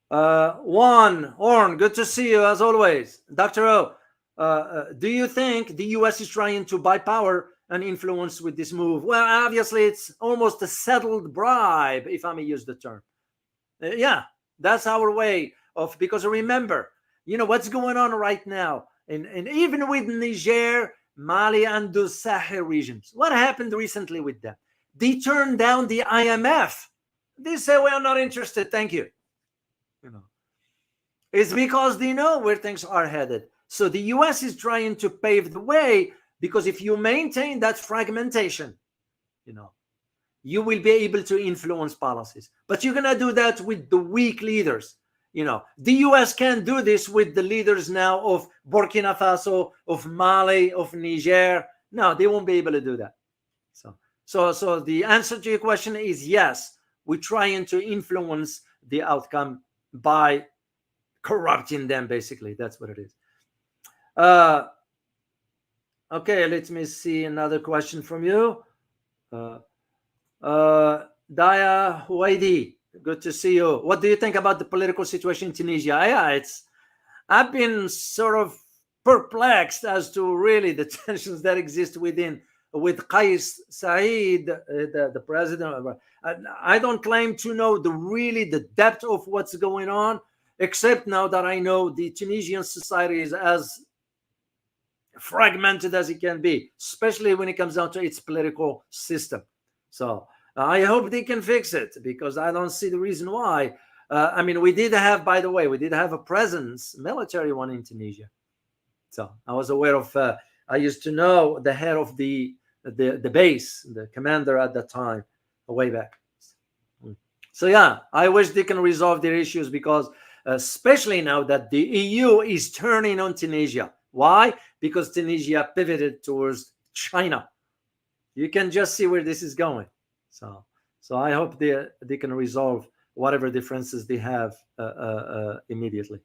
Juan Horn, good to see you as always. Dr. O, do you think the US is trying to buy power and influence with this move? Well, obviously, it's almost a settled bribe, if I may use the term. Yeah, that's our way of, because remember, you know, what's going on right now, and even with Niger, Mali, and the Sahel regions. What happened recently with them? They turned down the IMF. They say, we are not interested, thank you. You know, it's because they know where things are headed. So the US is trying to pave the way, because if you maintain that fragmentation, you know, you will be able to influence policies. But you're gonna do that with the weak leaders. You know, the US can't do this with the leaders now of Burkina Faso, of Mali, of Niger. No, they won't be able to do that. So the answer to your question is yes. We're trying to influence the outcome by corrupting them, basically. That's what it is. Okay, let me see another question from you. Daya Huwaidi, good to see you. What do you think about the political situation in Tunisia? Yeah, I've been sort of perplexed as to really the tensions that exist with Qais Said, the president. I don't claim to know the depth of what's going on, except now that I know the Tunisian society is as fragmented as it can be, especially when it comes down to its political system. So I hope they can fix it, because I don't see the reason why. I mean, we did have a presence, military one, in Tunisia. So I was aware of, I used to know the head of the base, the commander at that time, way back. So yeah, I wish they can resolve their issues, because especially now that the EU is turning on Tunisia. Why? Because Tunisia pivoted towards China. You can just see where this is going. So I hope they can resolve whatever differences they have immediately.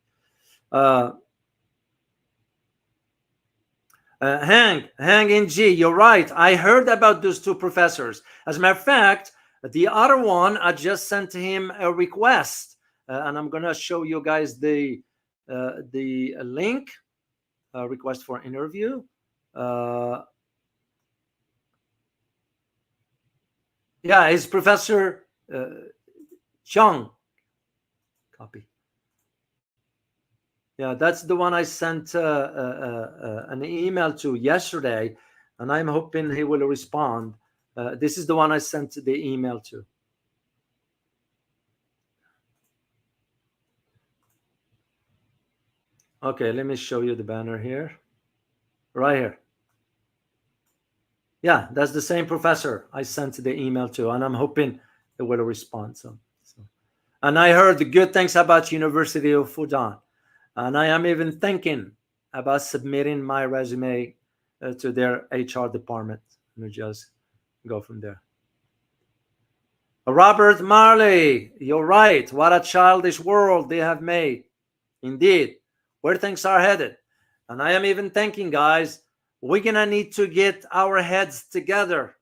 Hang in G, you're right. I heard about those two professors. As a matter of fact, the other one, I just sent him a request, and I'm gonna show you guys the link. Request for interview. Yeah, it's Professor Chung. Copy. Yeah, that's the one I sent an email to yesterday, and I'm hoping he will respond. This is the one I sent the email to. Okay, let me show you the banner here. Right here. Yeah, that's the same professor I sent the email to, and I'm hoping he will respond. So. And I heard the good things about University of Fudan. And I am even thinking about submitting my resume to their HR department. We'll just go from there. Robert Marley, you're right. What a childish world they have made. Indeed, where things are headed. And I am even thinking, guys, we're going to need to get our heads together.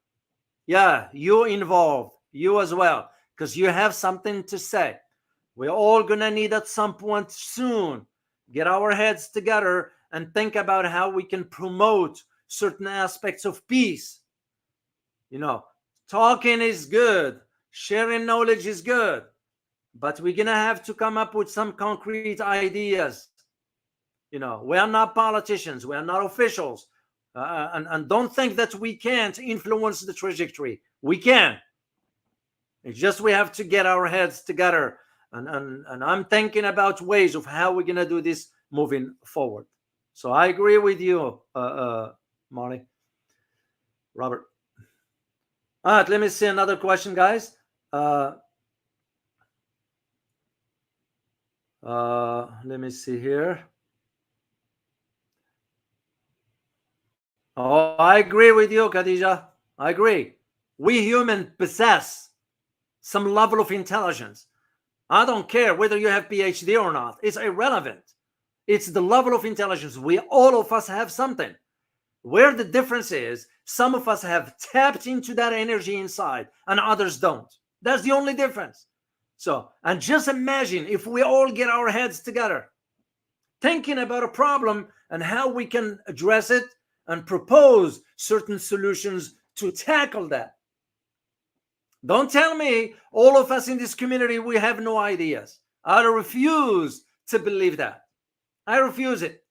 Yeah, you involved, you as well, because you have something to say. We're all going to need at some point soon get our heads together and think about how we can promote certain aspects of peace. You know, talking is good, sharing knowledge is good, but we're going to have to come up with some concrete ideas. You know, we are not politicians, we are not officials, and don't think that we can't influence the trajectory. We can. It's just we have to get our heads together. And I'm thinking about ways of how we're going to do this moving forward. So I agree with you, Marty. Robert. All right, let me see another question, guys. Let me see here. Oh, I agree with you, Khadija. I agree. We humans possess some level of intelligence. I don't care whether you have PhD or not. It's irrelevant. It's the level of intelligence. All of us have something. Where the difference is, some of us have tapped into that energy inside and others don't. That's the only difference. So, and just imagine if we all get our heads together, thinking about a problem and how we can address it and propose certain solutions to tackle that. Don't tell me all of us in this community, we have no ideas. I refuse to believe that. I refuse it.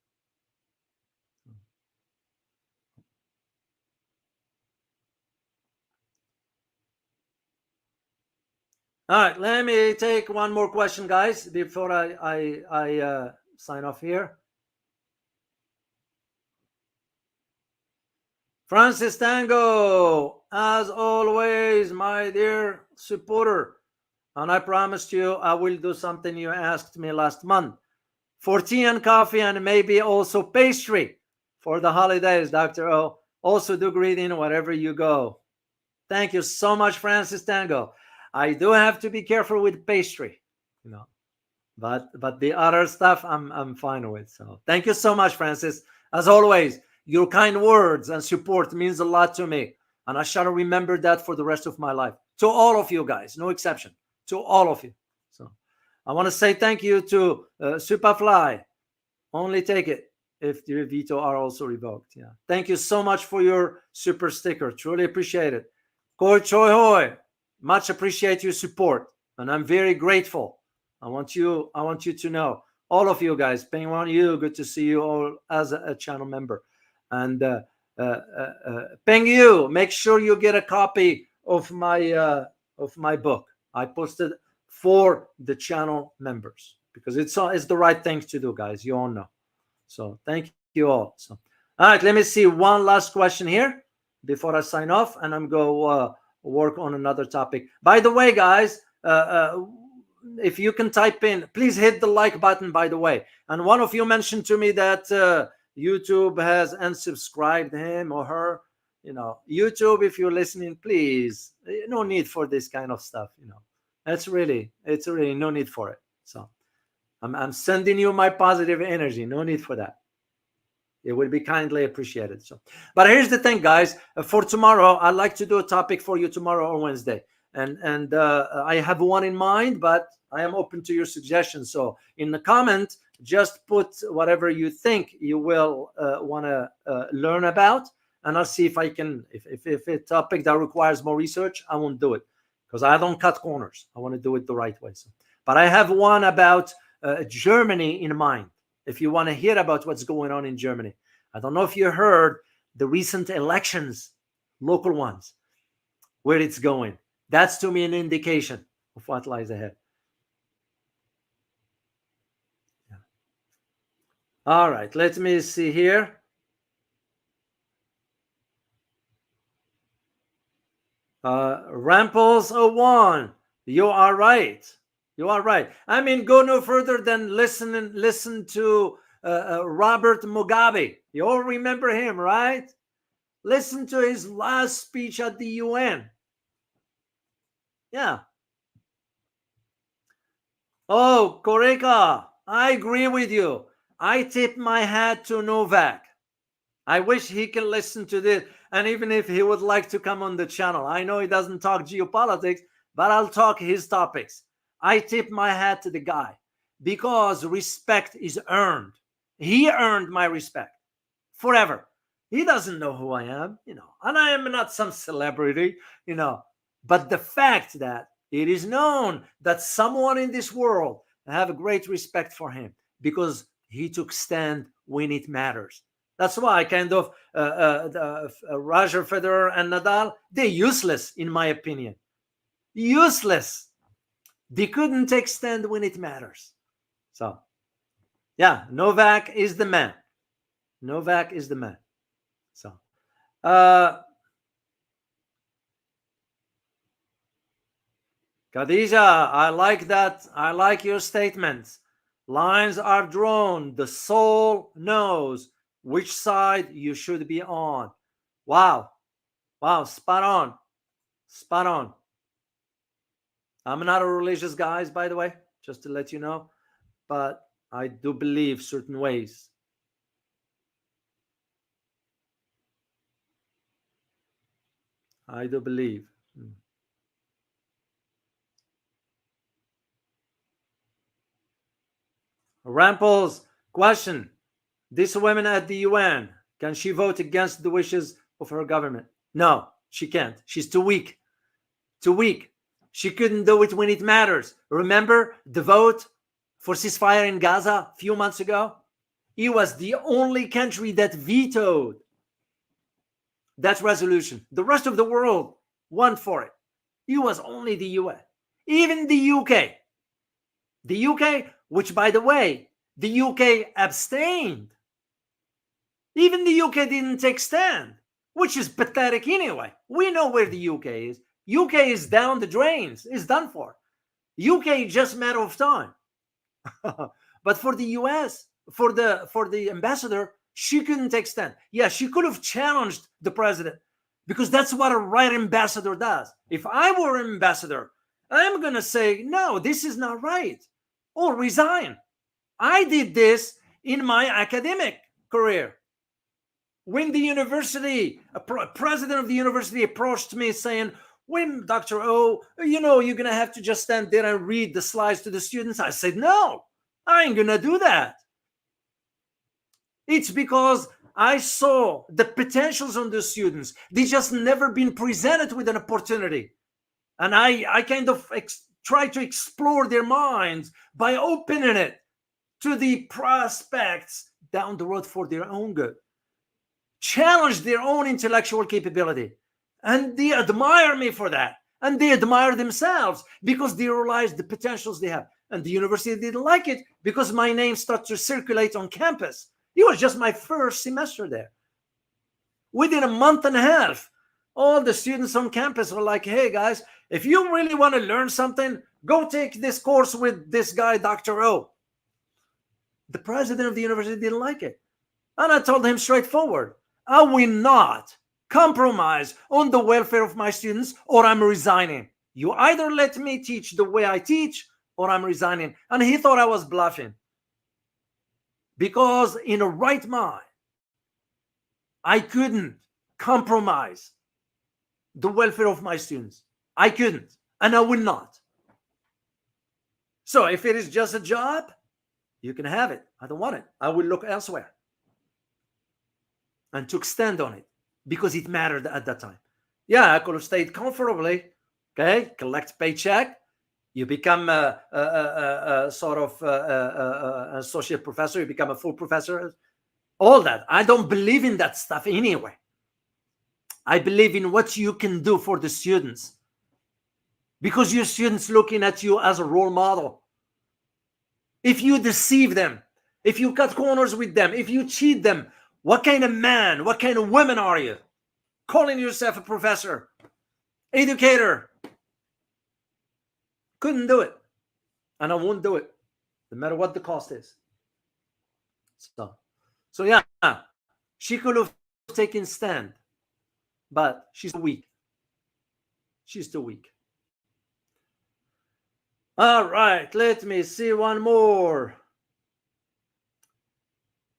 All right, let me take one more question, guys, before I sign off here. Francis Tango, as always, my dear supporter, and I promised you I will do something you asked me last month. For tea and coffee and maybe also pastry for the holidays, Dr. O. Also do greeting wherever you go. Thank you so much, Francis Tango. I do have to be careful with pastry, you know, but the other stuff I'm fine with. So thank you so much, Francis. As always, your kind words and support means a lot to me, and I shall remember that for the rest of my life. To all of you guys, no exception, to all of you. So I want to say thank you to Superfly. Only take it if your veto are also revoked. Yeah, thank you so much for your super sticker. Truly appreciate it. Koi Choi Hoi, much appreciate your support, and I'm very grateful. I want you to know, all of you guys, Peng Wan Yu, good to see you all as a channel member. And Peng Yu, make sure you get a copy of my book. I posted for the channel members because it's the right thing to do, guys. You all know. So thank you all. So all right, let me see one last question here before I sign off, and I'm going to work on another topic. By the way, guys, if you can type in, please hit the like button, by the way. And one of you mentioned to me that YouTube has unsubscribed him or her. YouTube, if you're listening, please, no need for this kind of stuff. It's really no need for it. So I'm sending you my positive energy. No need for that. It will be kindly appreciated. So, but here's the thing, guys. For tomorrow, I'd like to do a topic for you tomorrow or Wednesday, and I have one in mind, but I am open to your suggestions. So, in the comment, just put whatever you think you will want to learn about, and I'll see if I can. If a topic that requires more research, I won't do it because I don't cut corners. I want to do it the right way. So, but I have one about Germany in mind. If you want to hear about what's going on in Germany. I don't know if you heard the recent elections, local ones, where it's going. That's to me an indication of what lies ahead. Yeah. All right, let me see here. Ramples01, you are right. You are right. I mean, go no further than listen to Robert Mugabe. You all remember him, right? Listen to his last speech at the UN. Yeah. Oh, Koreka, I agree with you. I tip my hat to Novak. I wish he can listen to this. And even if he would like to come on the channel, I know he doesn't talk geopolitics, but I'll talk his topics. I tip my hat to the guy because respect is earned. He earned my respect forever. He doesn't know who I am, and I am not some celebrity, but the fact that it is known that someone in this world have a great respect for him because he took stand when it matters. That's why kind of Roger Federer and Nadal, they're useless in my opinion. Useless. They couldn't take stand when it matters. So, yeah, Novak is the man. Novak is the man. So, Khadija, I like that. I like your statements. Lines are drawn. The soul knows which side you should be on. Wow. Wow, spot on. Spot on. I'm not a religious guy, by the way, just to let you know, but I do believe certain ways. I do believe. Ramples, question. This woman at the UN, can she vote against the wishes of her government? No, she can't. She's too weak. Too weak. She couldn't do it when it matters. Remember the vote for ceasefire in Gaza a few months ago? It was the only country that vetoed that resolution. The rest of the world won for it. It was only the US. Even the UK. The UK, which by the way, the UK abstained. Even the UK didn't take stand, which is pathetic anyway. We know where the UK is. UK is down the drains. It's done for. UK just a matter of time. But for the US, for the ambassador, she couldn't take stand. Yeah, she could have challenged the president because that's what a right ambassador does. If I were an ambassador, I'm going to say, no, this is not right, or resign. I did this in my academic career. When the university, a president of the university approached me saying, when Dr. O, you're going to have to just stand there and read the slides to the students. I said, no, I ain't going to do that. It's because I saw the potentials on the students. They just never been presented with an opportunity. And I kind of try to explore their minds by opening it to the prospects down the road for their own good. Challenge their own intellectual capability. And they admire me for that. And they admire themselves because they realize the potentials they have. And the university didn't like it because my name started to circulate on campus. It was just my first semester there. Within a month and a half, all the students on campus were like, hey, guys, if you really want to learn something, go take this course with this guy, Dr. O. The president of the university didn't like it. And I told him straightforward, I will not compromise on the welfare of my students, or I'm resigning. You either let me teach the way I teach, or I'm resigning. And he thought I was bluffing. Because in a right mind, I couldn't compromise the welfare of my students. I couldn't, and I will not. So if it is just a job, you can have it. I don't want it. I will look elsewhere. And took stand on it because it mattered at that time. Yeah, I could have stayed comfortably, okay, collect paycheck. You become a sort of associate professor. You become a full professor. All that. I don't believe in that stuff anyway. I believe in what you can do for the students, because your students looking at you as a role model. If you deceive them, if you cut corners with them, if you cheat them, what kind of man, what kind of woman are you? Calling yourself a professor, educator. Couldn't do it. And I won't do it, no matter what the cost is. So yeah, she could have taken stand, but she's too weak. She's too weak. All right, let me see one more.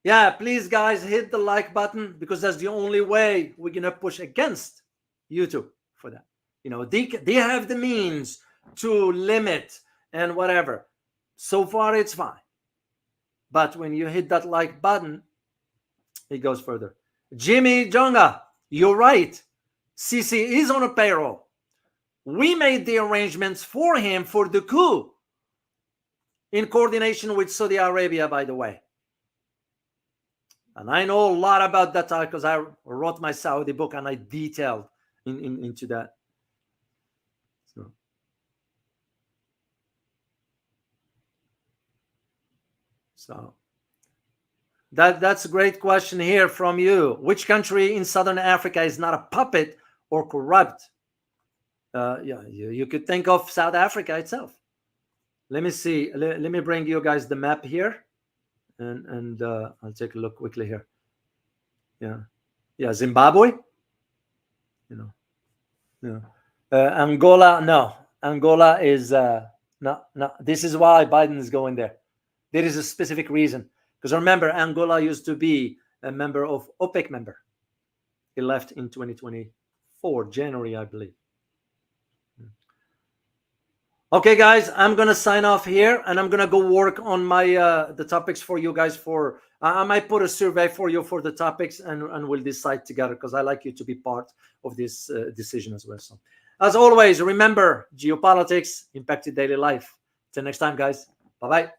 Yeah, please, guys, hit the like button, because that's the only way we're going to push against YouTube for that. You know, they have the means to limit and whatever. So far, it's fine. But when you hit that like button, it goes further. Jimmy Jonga, you're right. Sisi is on a payroll. We made the arrangements for him for the coup in coordination with Saudi Arabia, by the way. And I know a lot about that because I wrote my Saudi book and I detailed into that. So that's a great question here from you. Which country in Southern Africa is not a puppet or corrupt? Yeah, you could think of South Africa itself. Let me see. Let me bring you guys the map here, and I'll take a look quickly here. Yeah, Zimbabwe. You know, Angola. No, Angola is no. This is why Biden is going there. There is a specific reason, because remember, Angola used to be a member of OPEC member. He left in 2024 January, I believe. Okay, guys, I'm gonna sign off here, and I'm gonna go work on my the topics for you guys. For I might put a survey for you for the topics, and we'll decide together, because I like you to be part of this decision as well. So, as always, remember, geopolitics impacted daily life. Till next time, guys. Bye bye.